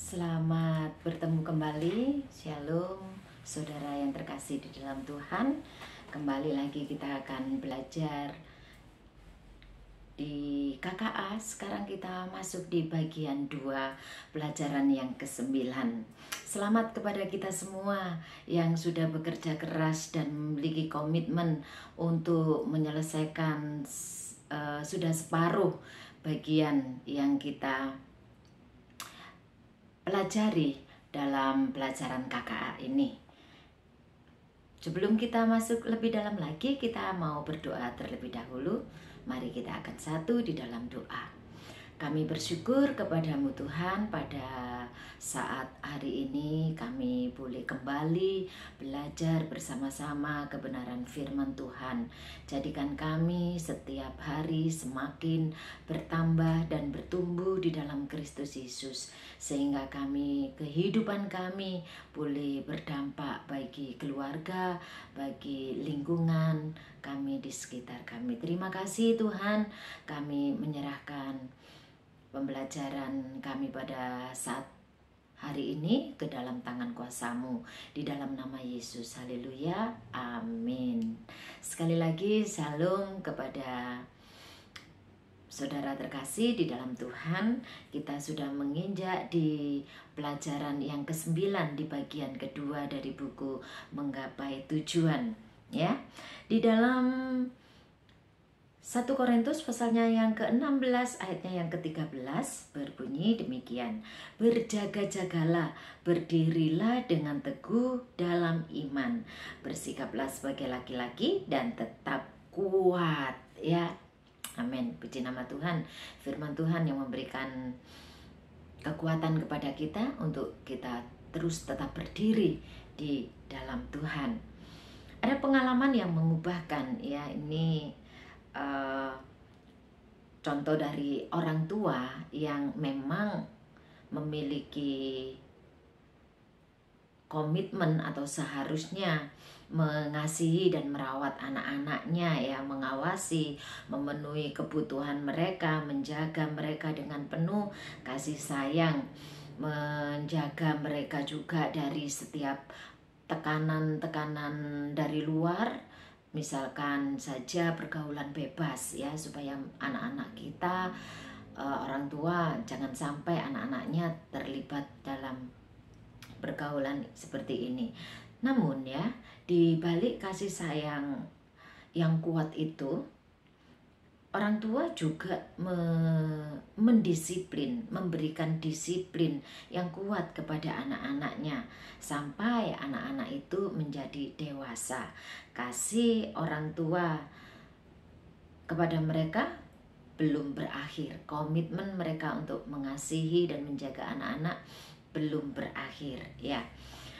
Selamat bertemu kembali. Shalom, saudara yang terkasih di dalam Tuhan. Kembali lagi kita akan belajar di KKA. Sekarang kita masuk di bagian 2, pelajaran yang ke-9. Selamat kepada kita semua yang sudah bekerja keras dan memiliki komitmen untuk menyelesaikan sudah separuh bagian yang kita pelajari dalam pelajaran KKA ini. Sebelum kita masuk lebih dalam lagi, kita mau berdoa terlebih dahulu. Mari kita akan satu di dalam doa. Kami bersyukur kepadamu Tuhan, pada saat hari ini kami boleh kembali belajar bersama-sama kebenaran firman Tuhan. Jadikan kami setiap hari semakin bertambah dan bertumbuh di dalam Kristus Yesus, sehingga kehidupan kami boleh berdampak bagi keluarga, bagi lingkungan kami di sekitar kami. Terima kasih Tuhan, kami menyerahkan pembelajaran kami pada saat hari ini ke dalam tangan kuasa-Mu, di dalam nama Yesus. Haleluya, amin. Sekali lagi shalom kepada saudara terkasih di dalam Tuhan. Kita sudah menginjak di pelajaran yang ke-9 di bagian kedua dari buku Menggapai Tujuan, ya. Di dalam 1 Korintus pasalnya yang ke-16 ayatnya yang ke-13 berbunyi demikian. Berjaga-jagalah, berdirilah dengan teguh dalam iman, bersikaplah sebagai laki-laki dan tetap kuat, ya. Amin. Puji nama Tuhan. Firman Tuhan yang memberikan kekuatan kepada kita untuk kita terus tetap berdiri di dalam Tuhan. Ada pengalaman yang mengubahkan, ya. Ini contoh dari orang tua yang memang memiliki komitmen atau seharusnya mengasihi dan merawat anak-anaknya, ya, mengawasi, memenuhi kebutuhan mereka, menjaga mereka dengan penuh kasih sayang, menjaga mereka juga dari setiap tekanan-tekanan dari luar. Misalkan saja pergaulan bebas, ya, supaya anak-anak kita, orang tua jangan sampai anak-anaknya terlibat dalam pergaulan seperti ini. Namun, ya, di balik kasih sayang yang kuat itu, orang tua juga mendisiplin, memberikan disiplin yang kuat kepada anak-anaknya sampai anak-anak itu menjadi dewasa. Kasih orang tua kepada mereka belum berakhir. Komitmen mereka untuk mengasihi dan menjaga anak-anak belum berakhir, ya.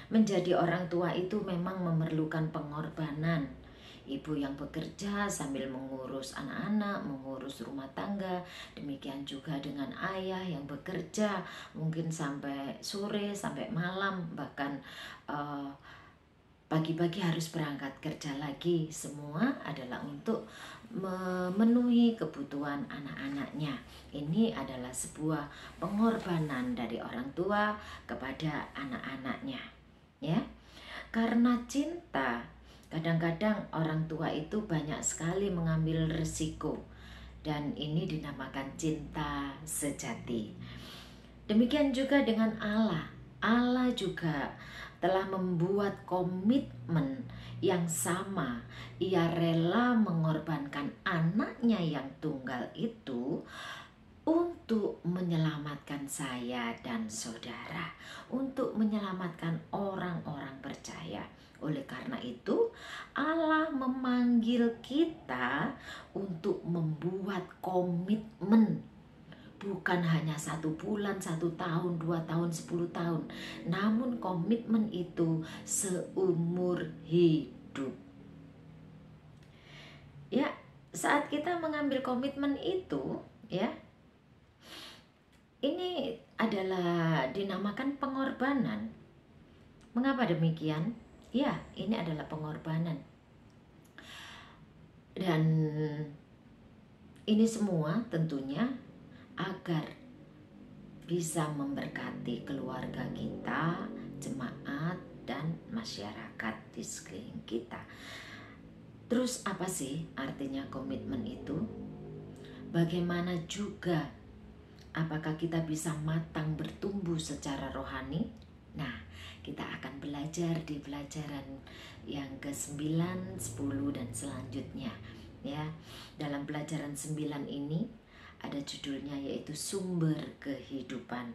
Menjadi orang tua itu memang memerlukan pengorbanan. Ibu yang bekerja sambil mengurus anak-anak, mengurus rumah tangga. Demikian juga dengan ayah yang bekerja mungkin sampai sore, sampai malam, bahkan pagi-pagi harus berangkat kerja lagi. Semua adalah untuk memenuhi kebutuhan anak-anaknya. Ini adalah sebuah pengorbanan dari orang tua kepada anak-anaknya, ya. Karena cinta, kadang-kadang orang tua itu banyak sekali mengambil resiko, dan ini dinamakan cinta sejati. Demikian juga dengan Allah. Allah juga telah membuat komitmen yang sama. Ia rela mengorbankan anaknya yang tunggal itu untuk menyelamatkan saya dan saudara, untuk menyelamatkan orang-orang percaya. Oleh karena itu, Allah memanggil kita untuk membuat komitmen. Bukan hanya 1 bulan, 1 tahun, 2 tahun, 10 tahun. Namun komitmen itu seumur hidup. Ya, saat kita mengambil komitmen itu, ya, ini adalah dinamakan pengorbanan. Mengapa demikian? Ya, ini adalah pengorbanan. Dan ini semua tentunya agar bisa memberkati keluarga kita, jemaat, dan masyarakat di sekeliling kita. Terus apa sih artinya komitmen itu? Bagaimana juga apakah kita bisa matang bertumbuh secara rohani? Nah, kita akan belajar di pelajaran yang ke-9, 10, dan selanjutnya. Ya, dalam pelajaran 9 ini ada judulnya yaitu sumber kehidupan.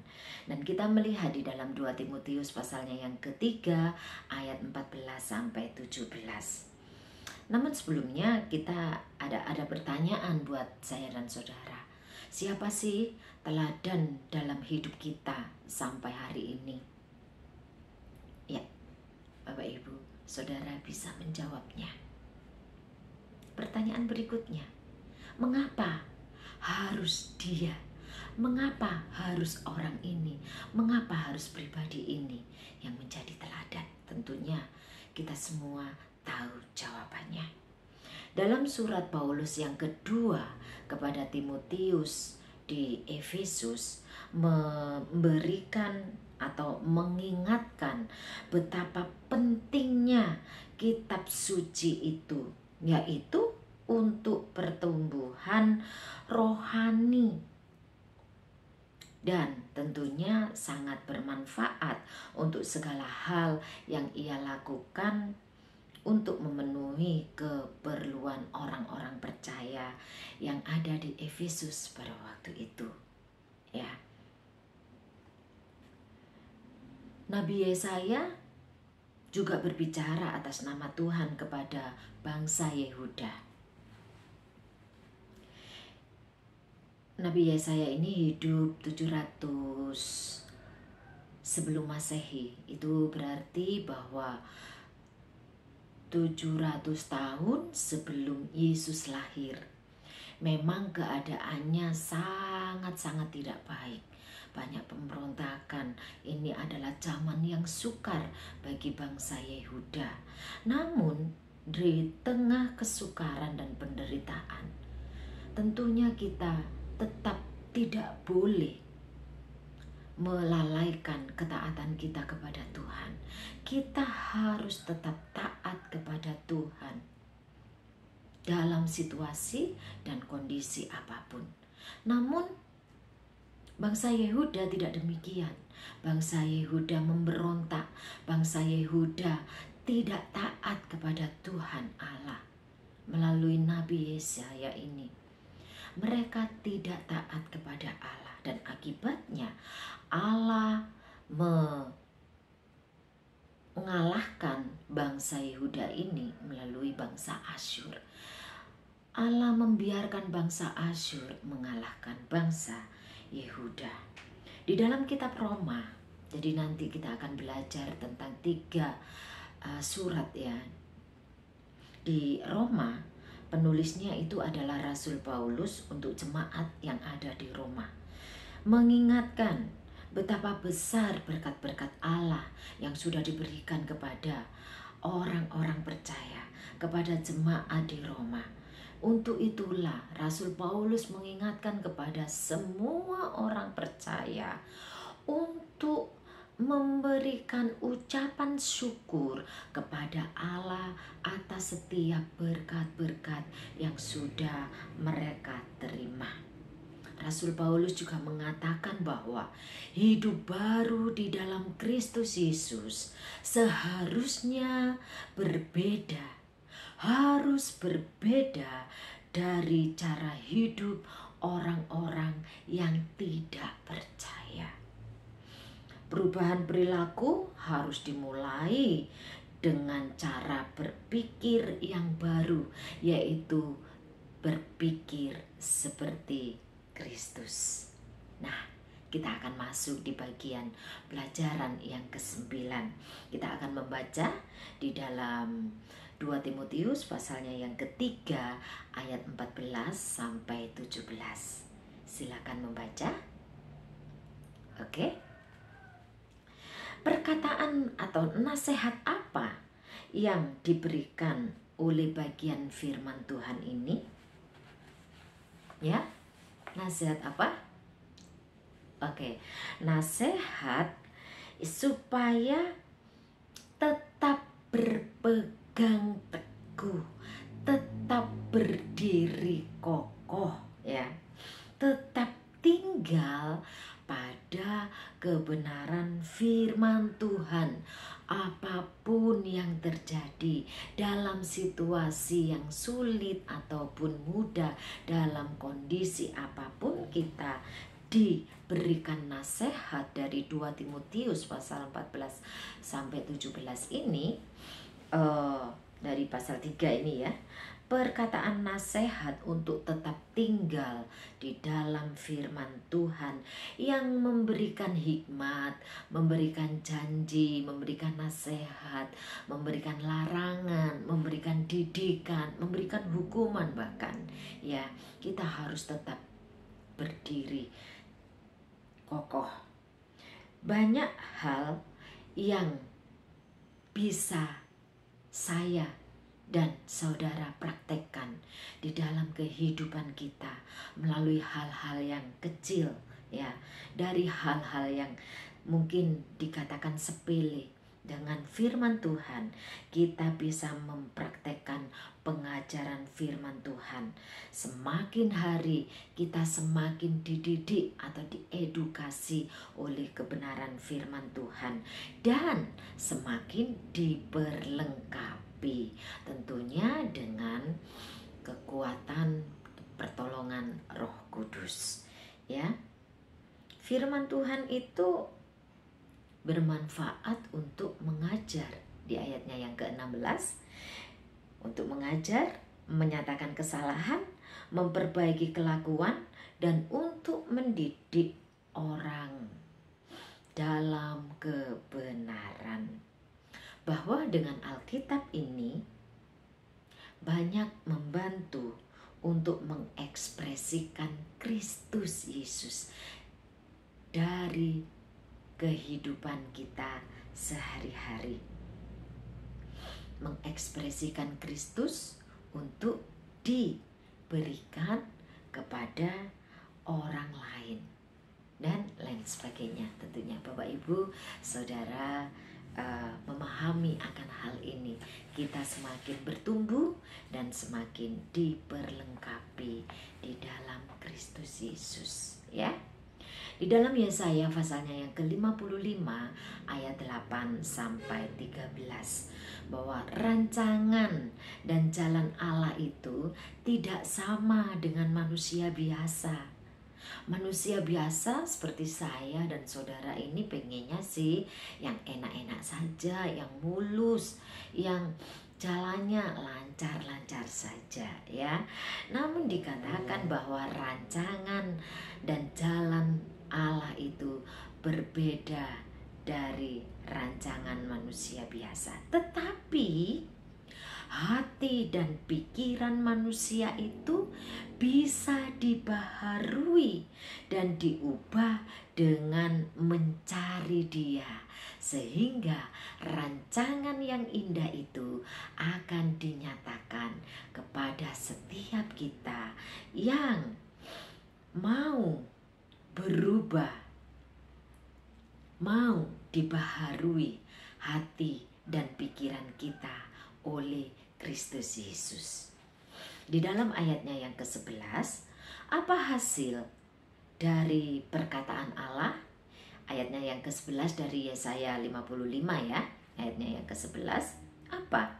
Dan kita melihat di dalam 2 Timotius pasalnya yang ketiga ayat 14 sampai 17. Namun sebelumnya kita ada pertanyaan buat saya dan saudara. Siapa sih teladan dalam hidup kita sampai hari ini? Ya, Bapak Ibu, saudara bisa menjawabnya. Pertanyaan berikutnya, mengapa harus dia? Mengapa harus orang ini? Mengapa harus pribadi ini yang menjadi teladan? Tentunya kita semua tahu jawabannya. Dalam surat Paulus yang kedua kepada Timotius di Efesus memberikan atau mengingatkan betapa pentingnya kitab suci itu, yaitu untuk pertumbuhan rohani, dan tentunya sangat bermanfaat untuk segala hal yang ia lakukan untuk memenuhi keperluan orang-orang percaya yang ada di Efesus pada waktu itu. Ya. Nabi Yesaya juga berbicara atas nama Tuhan kepada bangsa Yehuda. Nabi Yesaya ini hidup 700 sebelum Masehi. Itu berarti bahwa 700 tahun sebelum Yesus lahir. Memang keadaannya sangat-sangat tidak baik. Banyak pemberontakan. Ini adalah zaman yang sukar bagi bangsa Yehuda. Namun di tengah kesukaran dan penderitaan, tentunya kita tetap tidak boleh melalaikan ketaatan kita kepada Tuhan. Kita harus tetap taat kepada Tuhan dalam situasi dan kondisi apapun. Namun bangsa Yehuda tidak demikian. Bangsa Yehuda memberontak. Bangsa Yehuda tidak taat kepada Tuhan Allah melalui Nabi Yesaya ini. Mereka tidak taat kepada Allah, dan akibatnya Allah mengalahkan bangsa Yehuda ini melalui bangsa Asyur. Allah membiarkan bangsa Asyur mengalahkan bangsa Yehuda. Di dalam kitab Roma, jadi nanti kita akan belajar tentang 3 surat ya. Di Roma, penulisnya itu adalah Rasul Paulus untuk jemaat yang ada di Roma, mengingatkan betapa besar berkat-berkat Allah yang sudah diberikan kepada orang-orang percaya, kepada jemaat di Roma. Untuk itulah Rasul Paulus mengingatkan kepada semua orang percaya untuk memberikan ucapan syukur kepada Allah atas setiap berkat-berkat yang sudah mereka terima. Rasul Paulus juga mengatakan bahwa hidup baru di dalam Kristus Yesus seharusnya berbeda, harus berbeda dari cara hidup orang-orang yang tidak percaya. Perubahan perilaku harus dimulai dengan cara berpikir yang baru, yaitu berpikir seperti Kristus. Nah, kita akan masuk di bagian pelajaran yang ke-9. Kita akan membaca di dalam 2 Timotius pasalnya yang ketiga ayat 14 sampai 17. Silakan membaca. Oke. Perkataan atau nasihat apa yang diberikan oleh bagian firman Tuhan ini? Ya, nasihat apa? Oke, nasihat supaya tetap berpegang teguh, tetap berdiri kokoh ya, tetap tinggal pada kebenaran firman Tuhan. Apapun yang terjadi dalam situasi yang sulit ataupun mudah, dalam kondisi apapun, kita diberikan nasihat dari 2 Timotius pasal 14 sampai 17 ini, dari pasal 3 ini ya. Perkataan nasihat untuk tetap tinggal di dalam firman Tuhan yang memberikan hikmat, memberikan janji, memberikan nasihat, memberikan larangan, memberikan didikan, memberikan hukuman bahkan. Ya, kita harus tetap berdiri kokoh. Banyak hal yang bisa saya dan saudara praktekkan di dalam kehidupan kita melalui hal-hal yang kecil ya, dari hal-hal yang mungkin dikatakan sepele. Dengan firman Tuhan kita bisa mempraktekkan pengajaran firman Tuhan. Semakin hari kita semakin dididik atau diedukasi oleh kebenaran firman Tuhan, dan semakin diperlengkapi tentunya dengan kekuatan pertolongan Roh Kudus ya. Firman Tuhan itu bermanfaat untuk mengajar, di ayatnya yang ke-16, untuk mengajar, menyatakan kesalahan, memperbaiki kelakuan, dan untuk mendidik orang dalam kebenaran. Bahwa dengan Alkitab ini banyak membantu untuk mengekspresikan Kristus Yesus dari kehidupan kita sehari-hari. Mengekspresikan Kristus untuk diberikan kepada orang lain dan lain sebagainya. Tentunya Bapak Ibu Saudara memahami akan hal ini, kita semakin bertumbuh dan semakin diperlengkapi di dalam Kristus Yesus ya. Di dalam Yesaya pasalnya yang ke-55 ayat 8 sampai 13, bahwa rancangan dan jalan Allah itu tidak sama dengan manusia biasa. Manusia biasa seperti saya dan saudara ini pengennya sih yang enak-enak saja, yang mulus, yang jalannya lancar-lancar saja ya. Namun dikatakan bahwa rancangan dan jalan Allah itu berbeda dari rancangan manusia biasa. Tetapi hati dan pikiran manusia itu bisa dibaharui dan diubah dengan mencari Dia, sehingga rancangan yang indah itu akan dinyatakan kepada setiap kita yang mau berubah, mau dibaharui hati dan pikiran kita oleh Kristus Yesus. Di dalam ayatnya yang ke-11, apa hasil dari perkataan Allah? Ayatnya yang ke-11 dari Yesaya 55 ya. Ayatnya yang ke-11, apa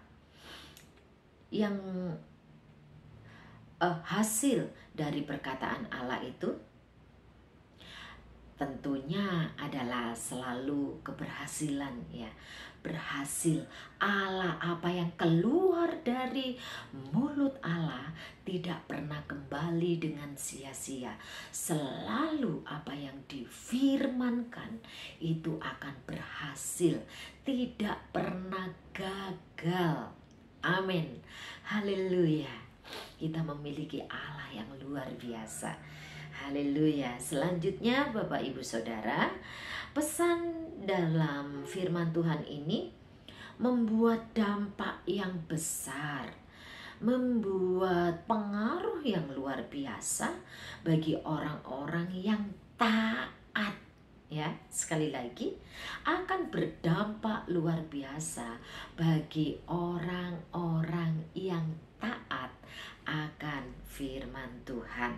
yang hasil dari perkataan Allah itu? Tentunya adalah selalu keberhasilan ya. Berhasil. Allah, apa yang keluar dari mulut Allah tidak pernah kembali dengan sia-sia. Selalu apa yang difirmankan itu akan berhasil, tidak pernah gagal. Amin. Haleluya. Kita memiliki Allah yang luar biasa. Haleluya. Selanjutnya Bapak Ibu Saudara, pesan dalam firman Tuhan ini membuat dampak yang besar, membuat pengaruh yang luar biasa bagi orang-orang yang taat taat, ya, sekali lagi akan berdampak luar biasa bagi orang-orang yang taat akan firman Tuhan,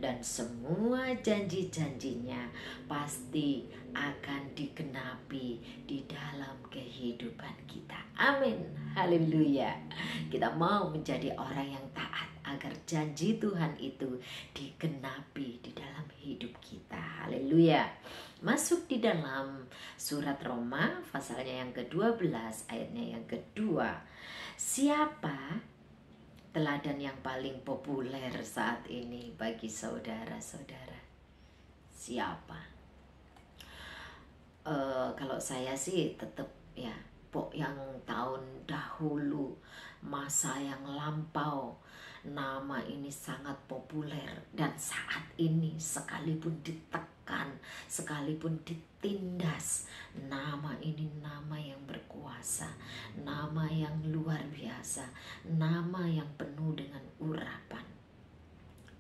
dan semua janji-janjinya pasti akan digenapi di dalam kehidupan kita. Amin, haleluya. Kita mau menjadi orang yang taat agar janji Tuhan itu digenapi di dalam hidup kita. Haleluya. Masuk di dalam surat Roma pasalnya yang ke-12 ayatnya yang kedua. Siapa teladan yang paling populer saat ini bagi saudara-saudara? Siapa? Kalau saya sih tetap ya yang tahun dahulu, masa yang lampau, nama ini sangat populer. Dan saat ini sekalipun ditekan, sekalipun ditindas, nama ini nama yang berkuasa, nama yang luar biasa, nama yang penuh dengan urapan.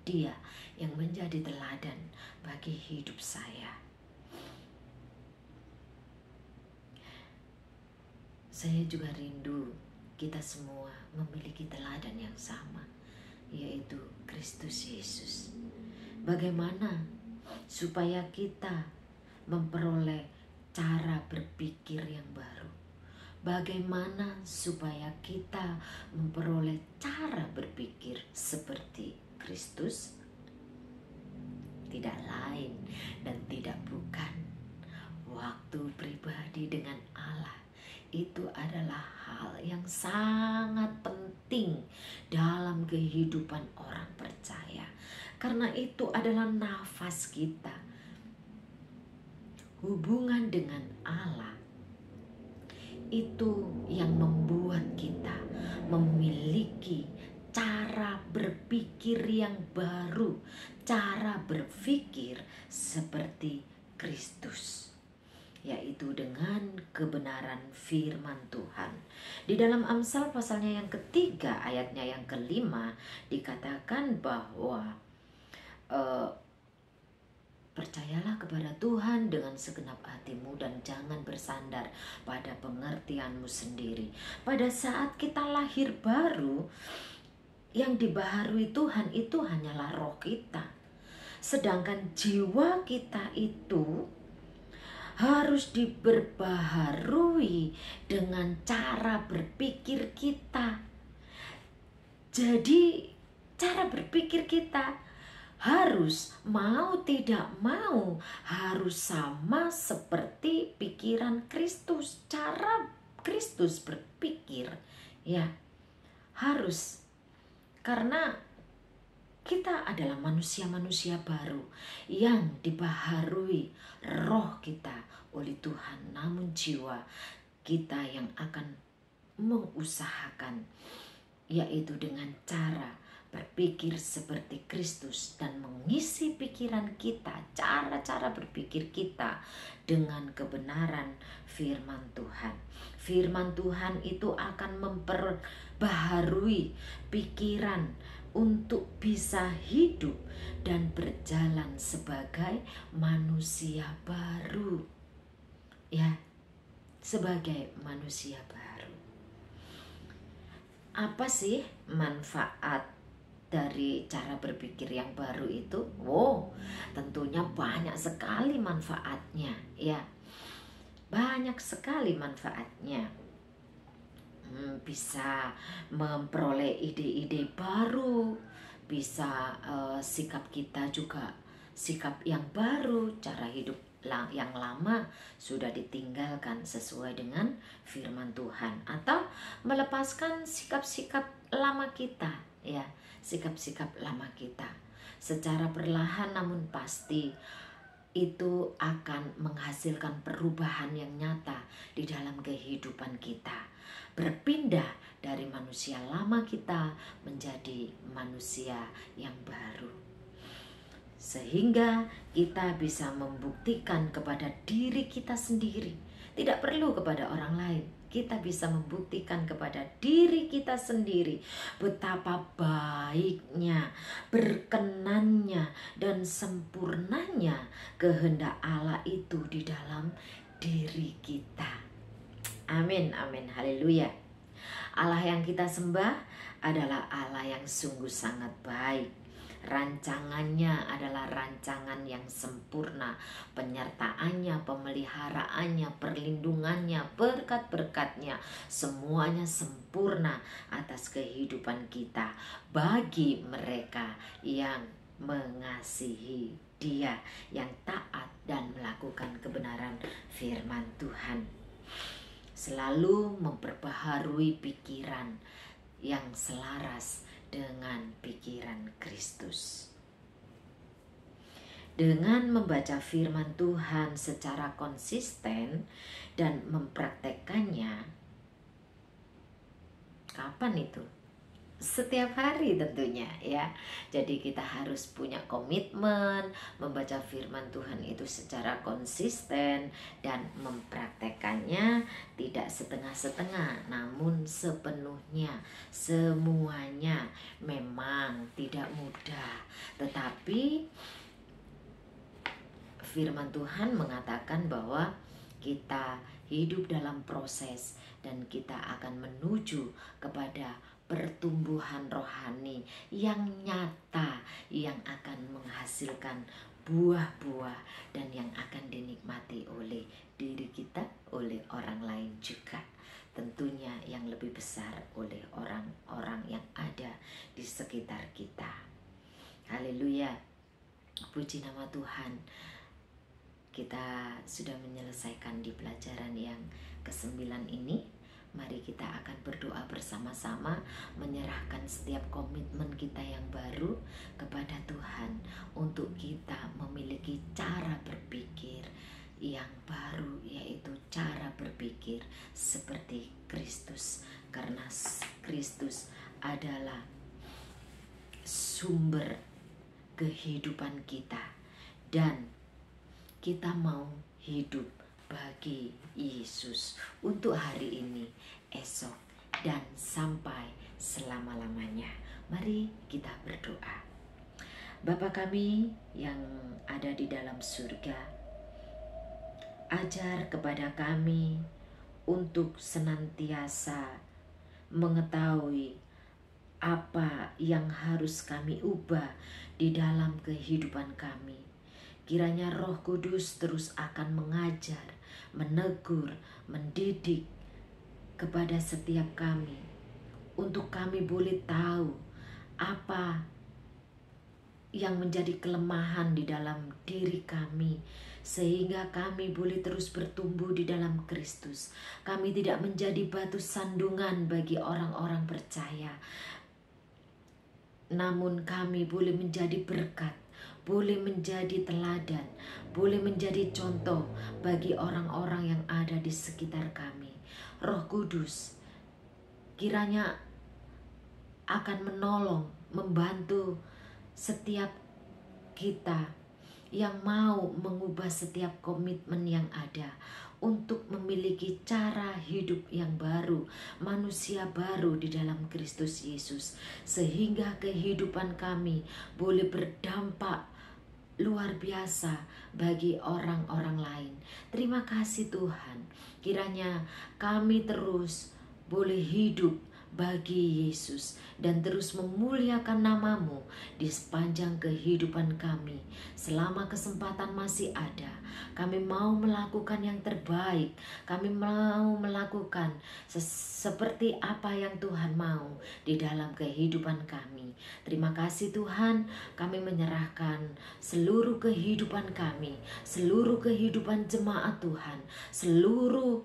Dia yang menjadi teladan bagi hidup saya. Saya juga rindu kita semua memiliki teladan yang sama, yaitu Kristus Yesus. Bagaimana supaya kita memperoleh cara berpikir yang baru? Bagaimana supaya kita memperoleh cara berpikir seperti Kristus? Tidak lain dan tidak bukan, waktu pribadi dengan Allah itu adalah hal yang sangat penting dalam kehidupan orang percaya. Karena itu adalah nafas kita. Hubungan dengan Allah itu yang membuat kita memiliki cara berpikir yang baru, cara berpikir seperti Kristus, yaitu dengan kebenaran firman Tuhan. Di dalam Amsal pasalnya yang ketiga ayatnya yang kelima dikatakan bahwa percayalah kepada Tuhan dengan segenap hatimu dan jangan bersandar pada pengertianmu sendiri. Pada saat kita lahir baru, yang dibaharui Tuhan itu hanyalah roh kita. Sedangkan jiwa kita itu harus diperbaharui dengan cara berpikir kita. Jadi cara berpikir kita harus mau tidak mau harus sama seperti pikiran Kristus. Cara Kristus berpikir ya harus, karena kita adalah manusia-manusia baru yang dibaharui roh kita oleh Tuhan. Namun jiwa kita yang akan mengusahakan, yaitu dengan cara berpikir seperti Kristus dan mengisi pikiran kita, cara-cara berpikir kita dengan kebenaran firman Tuhan. Firman Tuhan itu akan memperbaharui pikiran untuk bisa hidup dan berjalan sebagai manusia baru. Ya, sebagai manusia baru. Apa sih manfaat dari cara berpikir yang baru itu? Tentunya banyak sekali manfaatnya, ya. Banyak sekali manfaatnya. Bisa memperoleh ide-ide baru, bisa sikap kita juga sikap yang baru, cara hidup yang lama sudah ditinggalkan sesuai dengan firman Tuhan, atau melepaskan sikap-sikap lama kita, ya, sikap-sikap lama kita secara perlahan namun pasti itu akan menghasilkan perubahan yang nyata di dalam kehidupan kita. Berpindah dari manusia lama kita menjadi manusia yang baru. sehingga kita bisa membuktikan kepada diri kita sendiri, tidak perlu kepada orang lain. Kita bisa membuktikan kepada diri kita sendiri betapa baiknya, berkenannya, dan sempurnanya kehendak Allah itu di dalam diri kita. Amin, amin, haleluya. Allah yang kita sembah adalah Allah yang sungguh sangat baik. Rancangannya adalah rancangan yang sempurna. Penyertaannya, pemeliharaannya, perlindungannya, berkat-berkatnya, semuanya sempurna atas kehidupan kita bagi mereka yang mengasihi Dia, yang taat dan melakukan kebenaran firman Tuhan. Selalu memperbaharui pikiran yang selaras dengan pikiran Kristus. Dengan membaca firman Tuhan secara konsisten dan mempraktekkannya, kapan itu? Setiap hari tentunya ya. Jadi kita harus punya komitmen membaca firman Tuhan itu secara konsisten dan mempraktekannya tidak setengah-setengah, namun sepenuhnya, semuanya. Memang tidak mudah, tetapi firman Tuhan mengatakan bahwa kita hidup dalam proses dan kita akan menuju kepada pertumbuhan rohani yang nyata, yang akan menghasilkan buah-buah dan yang akan dinikmati oleh diri kita, oleh orang lain juga. Tentunya yang lebih besar oleh orang-orang yang ada di sekitar kita. Haleluya. Puji nama Tuhan. Kita sudah menyelesaikan di pelajaran yang ke-9 ini. Mari kita akan berdoa bersama-sama, menyerahkan setiap komitmen kita yang baru kepada Tuhan untuk kita memiliki cara berpikir yang baru, yaitu cara berpikir seperti Kristus, karena Kristus adalah sumber kehidupan kita dan kita mau hidup bagi Yesus untuk hari ini, esok, dan sampai selama-lamanya. Mari kita berdoa. Bapa kami yang ada di dalam surga, ajar kepada kami untuk senantiasa mengetahui apa yang harus kami ubah di dalam kehidupan kami. Kiranya Roh Kudus terus akan mengajar, menegur, mendidik kepada setiap kami, untuk kami boleh tahu apa yang menjadi kelemahan di dalam diri kami, sehingga kami boleh terus bertumbuh di dalam Kristus. Kami tidak menjadi batu sandungan bagi orang-orang percaya, namun kami boleh menjadi berkat, boleh menjadi teladan, boleh menjadi contoh bagi orang-orang yang ada di sekitar kami. Roh Kudus kiranya akan menolong, membantu setiap kita yang mau mengubah setiap komitmen yang ada untuk memiliki cara hidup yang baru, manusia baru di dalam Kristus Yesus, sehingga kehidupan kami boleh berdampak luar biasa bagi orang-orang lain. Terima kasih Tuhan, kiranya kami terus boleh hidup bagi Yesus dan terus memuliakan nama-Mu di sepanjang kehidupan kami. Selama kesempatan masih ada, kami mau melakukan yang terbaik. Kami mau melakukan seperti apa yang Tuhan mau di dalam kehidupan kami. Terima kasih Tuhan, kami menyerahkan seluruh kehidupan kami, seluruh kehidupan jemaat Tuhan, seluruh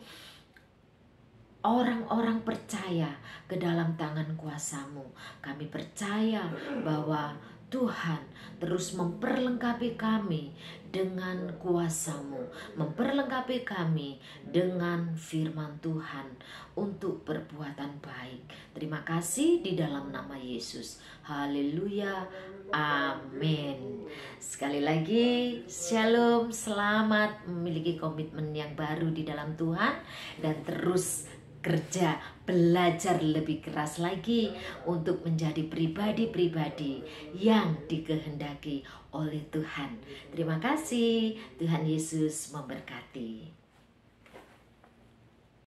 orang-orang percaya ke dalam tangan kuasa-Mu. Kami percaya bahwa Tuhan terus memperlengkapi kami dengan kuasa-Mu, memperlengkapi kami dengan firman Tuhan untuk perbuatan baik. Terima kasih di dalam nama Yesus. Haleluya. Amin. Sekali lagi, shalom, selamat memiliki komitmen yang baru di dalam Tuhan dan terus kerja, belajar lebih keras lagi untuk menjadi pribadi-pribadi yang dikehendaki oleh Tuhan. Terima kasih, Tuhan Yesus memberkati.